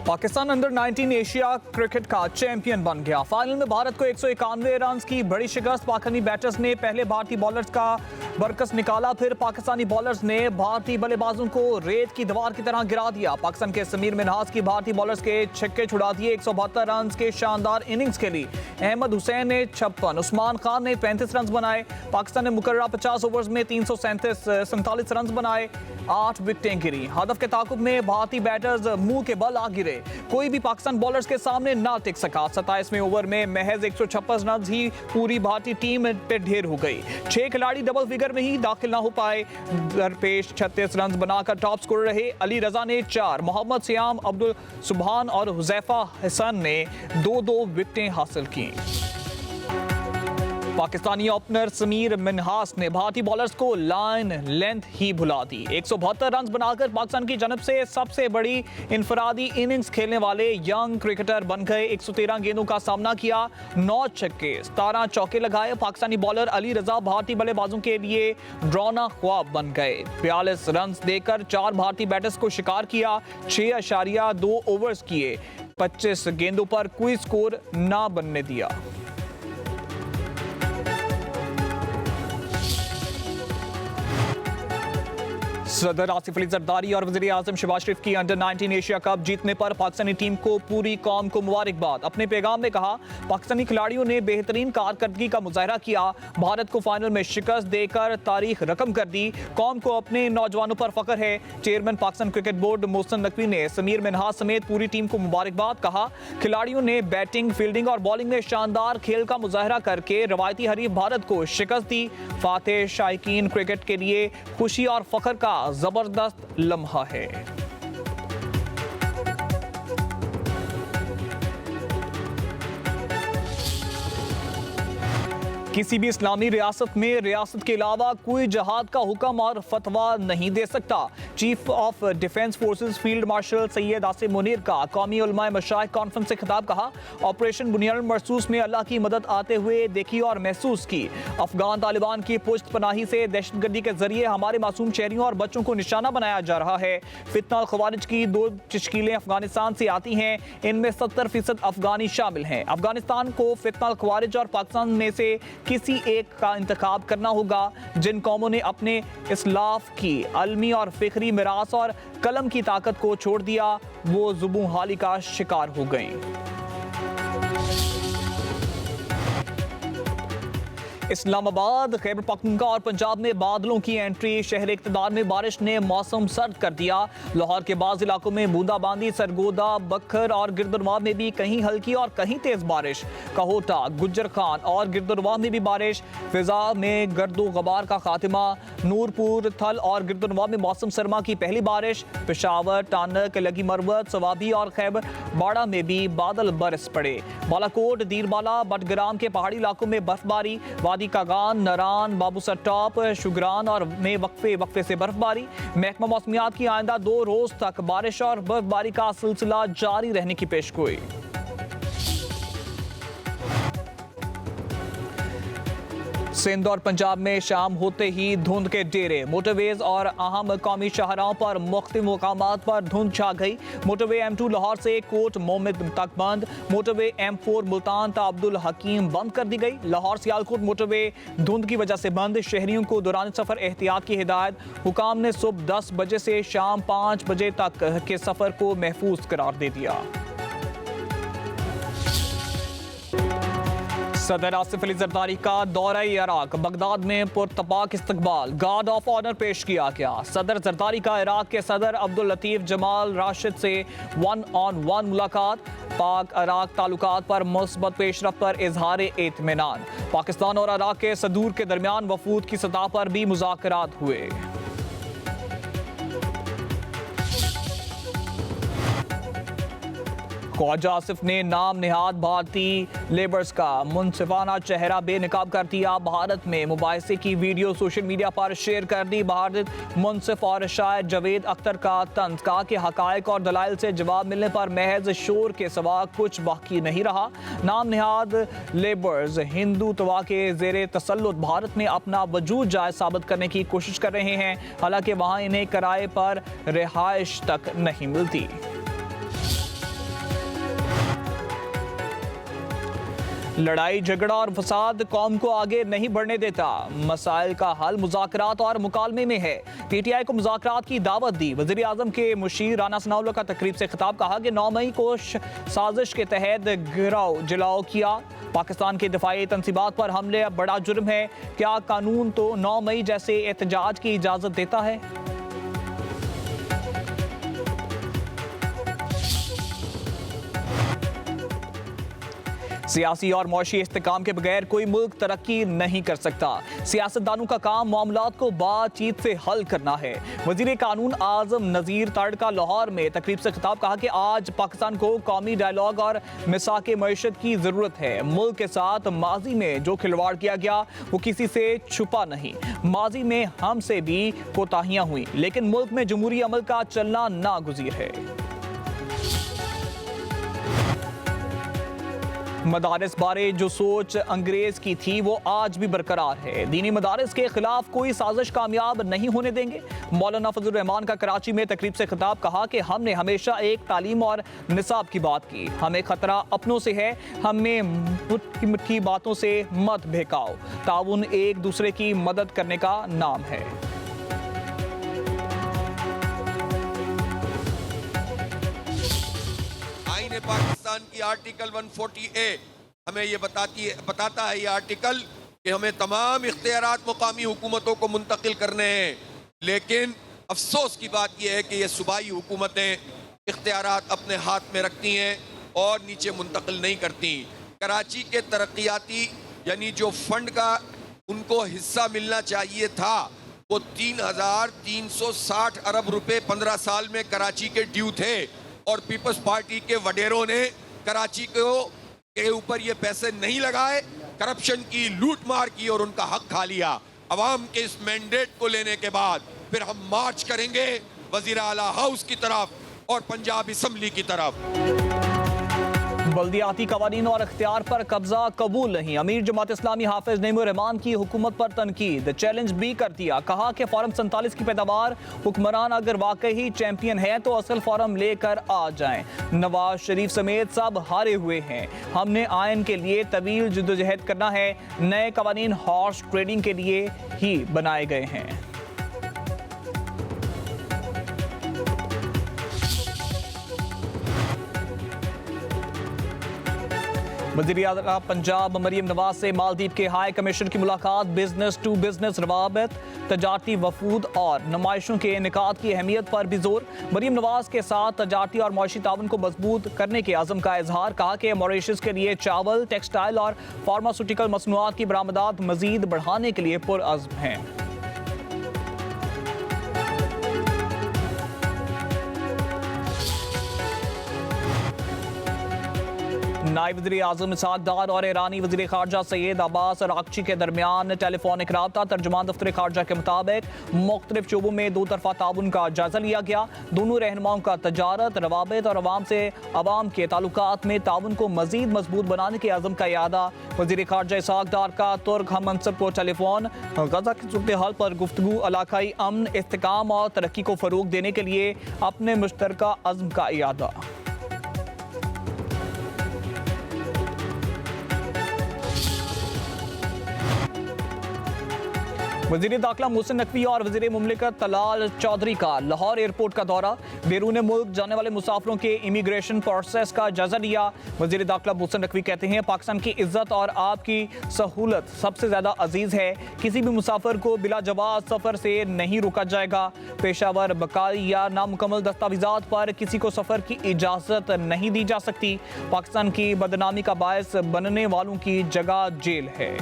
Pakistan under 19 Asia cricket का champion बन गया। फाइनल में भारत को 191 रन की बड़ी शिकस्त। पाकिस्तानी बैटर्स ने पहले भारतीय बॉलर्स का बरकस निकाला, फिर पाकिस्तानी बॉलर्स ने भारतीय बल्लेबाजों को रेत की दीवार की तरह गिरा दिया। पाकिस्तान के समीर मिन्हास की भारतीय बॉलर्स के छक्के छुड़ा दिए। 172 रन के शानदार इनिंग्स खेली। अहमद हुसैन ने 56, उस्मान खान ने 35 रन बनाए। पाकिस्तान ने मुकर्रर 50 ओवर्स में 347 रन बनाए, 8 विकेटें गिरी। हदफ के ताकुब में भारतीय बैटर्स मुंह के बल आ गिरे। कोई भी पाकिस्तान बॉलर्स के सामने ना टिक सका। 27वें ओवर में महज 156 रन ही पूरी भारतीय टीम पे ढेर हो गई। 6 खिलाड़ी डबल फिगर में ही दाखिल ना हो पाए। दरपेश 36 रन बनाकर टॉप स्कोर रहे। अली रजा ने 4, मोहम्मद सियाम, अब्दुल सुबहान और हुजैफा हसन ने 2-2 विकेटें हासिल की। पाकिस्तानी ओपनर समीर मिन्हास ने भारतीय बॉलर्स को लाइन लेंथ ही भुला दी। 172 रन बनाकर पाकिस्तान की जानब से सबसे बड़ी इनफरादी इनिंग्स खेलने वाले यंग क्रिकेटर बन गए। 113 गेंदों का सामना किया, 9 छक्के, 17 चौके लगाए। पाकिस्तानी बॉलर अली रजा भारतीय बल्लेबाजों के लिए ड्रॉना ख्वाब बन गए। 42 रन देकर 4 भारतीय बैटर्स को शिकार किया। 6.2 ओवर्स किए, 25 गेंदों पर कोई स्कोर ना बनने दिया। सदर आसिफ अली जरदारी और वज़ीर आज़म शहबाज शरीफ की अंडर 19 एशिया कप जीतने पर पाकिस्तानी टीम को पूरी कौम को मुबारकबाद। अपने पैगाम में कहा, पाकिस्तानी खिलाड़ियों ने बेहतरीन कारकर्दगी का मुजाहरा किया। भारत को फाइनल में शिकस्त देकर तारीख रकम कर दी। कौम को अपने नौजवानों पर फख्र है। Chairman Pakistan cricket board Mohsin Naqvi ने समीर मिन्हास समेत पूरी टीम को मुबारकबाद। कहा, खिलाड़ियों ने बैटिंग, फील्डिंग और बॉलिंग में शानदार खेल का मुजाहरा करके रवायती हरीफ भारत को शिकस्त दी। फातेह शायकीन क्रिकेट के लिए खुशी और फख्र का जबरदस्त लम्हा है। किसी भी इस्लामी रियासत में रियासत के अलावा कोई जहाद का हुक्म और फतवा नहीं दे सकता। Chief of defence forces field marshal Syed Asim Munir का कौमी उलमाए मशाइख कॉन्फ्रेंस से खिताब। कहा, ऑपरेशन बुनियाद मरसूस में अल्लाह की मदद आते हुए देखी और महसूस की। अफगान तालिबान की पुश्त पनाही से दहशतगर्दी के जरिए हमारे मासूम शहरियों और बच्चों को निशाना बनाया जा रहा है। फितना खवारिज की 2 तश्कीलें अफगानिस्तान से आती हैं, इनमें 70% अफगानी शामिल हैं। अफगानिस्तान को फितना खवारिज और पाकिस्तान में से किसी एक का इंतखाब करना होगा। जिन कौमों ने अपने इस्लाफ की अलमी और फिक्री मिरास और कलम की ताकत को छोड़ दिया, वो जुबू हाली का शिकार हो गई। इस्लामाबाद, खैबर पख्तूनख्वा और पंजाब में बादलों की एंट्री। शहर इक़्तिदार में बारिश ने मौसम सर्द कर दिया। लाहौर के बाज़ इलाकों में बूंदाबांदी, सरगोदा, बखर और गिरदुनवाब में भी कहीं हल्की और कहीं तेज बारिश। कहोटा, गुज्जर खान और गिरदुनवाब में भी बारिश। फिजा में गर्दो गबार का खात्मा। नूरपुर, थल और गिरदुनवाब में मौसम सरमा की पहली बारिश। पेशावर, टानक, लगी मरवत, सवाबी और खैबर बाड़ा में भी बादल बरस पड़े। बालाकोट, दीरबाला, बटग्राम के पहाड़ी इलाकों में बर्फबारी। वादी कागान, नरान, बाबूसर टॉप, शुगरान और में वक्फे से बर्फबारी। महकमा मौसमियात की आइंदा 2 रोज तक बारिश और बर्फबारी का सिलसिला जारी रहने की पेशगोई। सिंध और पंजाब में शाम होते ही धुंध के डेरे। मोटरवेज और अहम कौमी शाहराहों पर मुख्तलिफ मुकामात पर धुंध छा गई। मोटरवे M2 लाहौर से कोट मोहम्मद तक बंद। मोटरवे M4 मुल्तान ता अब्दुल हकीम बंद कर दी गई। लाहौर सियालकोट मोटरवे धुंध की वजह से बंद। शहरियों को दौरान सफर एहतियात की हिदायत। हुकाम ने सुबह 10 बजे से शाम 5 बजे तक के सफर को महफूज करार दे दिया। सदर आसिफ अली जरदारी का दौरा इराक। बगदाद में पुरतपाक इस्तकबाल, गार्ड ऑफ ऑनर पेश किया गया। सदर जरदारी का इराक के सदर अब्दुल लतीफ जमाल राशिद से 1-on-1 मुलाकात। पाक इराक ताल्लुकात पर मुस्बत पेशरफ्त पर इजहार इत्मीनान। पाकिस्तान और इराक के सदूर के दरमियान वफूद की सतह पर भी मुज़ाकरात हुए। ख्वाजा आसिफ ने नाम निहाद भारतीय लेबर्स का मुनसिफाना चेहरा बेनकाब कर दिया। भारत में मुबाहिसे की वीडियो सोशल मीडिया पर शेयर कर दी। भारत मुनसिफ और शायर जवेद अख्तर का तंज। कहा कि हकायक और दलाइल से जवाब मिलने पर महज शोर के सिवा कुछ बाकी नहीं रहा। नाम निहाद लेबर्स हिंदुत्व के जेर तसल्लुत भारत में अपना वजूद जायज साबित करने की कोशिश कर रहे हैं, हालांकि वहाँ इन्हें किराए पर रिहाइश तक नहीं मिलती। लड़ाई झगड़ा और फसाद कौम को आगे नहीं बढ़ने देता। मसाइल का हल मुज़ाकरात और मुकालमे में है। पीटीआई को मुज़ाकरात की दावत दी। वज़ीर आज़म के मुशीर राना सनाउल्लाह का तकरीब से खिताब। कहा कि 9 मई को साजिश के तहत गिराव जलाओ किया। पाकिस्तान के दिफाई तनसीबात पर हमले अब बड़ा जुर्म है। क्या कानून तो 9 मई जैसे एहतजाज की इजाज़त देता है? सियासी और मौशी इस्तेकाम के बगैर कोई मुल्क तरक्की नहीं कर सकता। सियासतदानों का काम मामलात को बातचीत से हल करना है। वजीर कानून आजम नज़ीर ताड़का लाहौर में तकरीब से खिताब। कहा कि आज पाकिस्तान को कौमी डायलॉग और मिसाक मईशत की ज़रूरत है। मुल्क के साथ माजी में जो खिलवाड़ किया गया वो किसी से छुपा नहीं। माजी में हमसे भी कोताहियाँ हुई, लेकिन मुल्क में जमहूरी अमल का चलना नागुज़ीर है। मदारिस बारे जो सोच अंग्रेज की थी वो आज भी बरकरार है। दीनी मदारिस के खिलाफ कोई साजिश कामयाब नहीं होने देंगे। मौलाना फजल रहमान का कराची में तकरीब से खिताब। कहा कि हमने हमेशा एक तालीम और निसाब की बात की। हमें खतरा अपनों से है। हमें मुट्ठी बातों से मत बहकाओ। ताउन एक दूसरे की मदद करने का नाम है। पाकिस्तान की आर्टिकल 140A हमें ये बताता है ये आर्टिकल कि हमें तमाम इख्तियारात मुकामी हुकूमतों को मुंतकिल करने हैं। लेकिन अफसोस की बात यह है कि ये सूबाई हुकूमतें इख्तियारात अपने हाथ में रखती हैं और नीचे मुंतकिल नहीं करती। कराची के तरक्याती यानी जो फंड का उनको हिस्सा मिलना चाहिए था वो 3,360 अरब रुपए 15 साल में कराची के ड्यू थे और पीपल्स पार्टी के वडेरों ने कराची के ऊपर ये पैसे नहीं लगाए, करप्शन की लूट मार की और उनका हक खा लिया। अवाम के इस मैंडेट को लेने के बाद फिर हम मार्च करेंगे वजीर आला हाउस की तरफ और पंजाब असम्बली की तरफ। बल्दियाती कवानीन और अख्तियार पर कब्जा कबूल नहीं। अमीर जमात इस्लामी हाफिज नईमुर रहमान की हुकूमत पर तनकीद। चैलेंज भी कर दिया। कहा कि फॉर्म 47 की पैदावार हुक्मरान अगर वाकई ही चैंपियन है तो असल फॉर्म लेकर आ जाएं। नवाज शरीफ समेत सब हारे हुए हैं। हमने आयन के लिए तवील जद्दोजहद करना है। नए कवानीन हॉर्स ट्रेडिंग के लिए ही बनाए गए हैं। वज़ीर आज़म पंजाब मरियम नवाज से मालदीव के हाई कमिश्नर की मुलाकात। बिजनेस टू बिजनेस रवाबत, तजारती वफूद और नुमाइशों के इनेकाद की अहमियत पर भी जोर। मरियम नवाज के साथ तजारती और मौशी ताउन को मजबूत करने के आज़म का इजहार। कहा कि मॉरिशस के लिए चावल, टेक्सटाइल और फार्मास्यूटिकल मसनूआत की बरामदात मजीद बढ़ाने के लिए पुरअज़्म हैं। नायब वज़ीर आज़म इसहाक डार और ईरानी वज़ीर ख़ारजा सैयद अब्बास अराग़ची के दरमियान टेलीफोनिक रब्ता। तर्जुमान दफ्तर ख़ारजा के मुताबिक मुख्तलिफ शोबों में दो तरफ़ा ताउन का जायज़ा लिया गया। दोनों रहनुमाओं का तजारत, रवाबित और अवाम के ताल्लुकात में ताउन को मज़ीद मजबूत बनाने के आज़म का यादा। वज़ीर ख़ारजा इसहाक डार का तुर्क हम मनसब को टेलीफोन। गज़ा की सूरत हाल पर गुफ्तगू, इलाकाई अमन, इस्तेकाम और तरक्की को फ़रोग़ देने के लिए अपने मुश्तरका अज़्म का यादा। वज़ीर दाखिला मोहसिन नकवी और वज़ीर मुमलिकत तलाल चौधरी का लाहौर एयरपोर्ट का दौरा। बैरून मुल्क जाने वाले मुसाफिरों के इमिग्रेशन प्रोसेस का जायजा लिया। वज़ीर दाखिला मोहसिन नकवी कहते हैं पाकिस्तान की इज्जत और आपकी सहूलत सबसे ज़्यादा अजीज़ है। किसी भी मुसाफिर को बिला जवाब सफ़र से नहीं रोका जाएगा। पेशावर, बकाई या नामुकम्मल दस्तावेज़ात पर किसी को सफ़र की इजाज़त नहीं दी जा सकती। पाकिस्तान की बदनामी का बायस बनने वालों की जगह जेल है।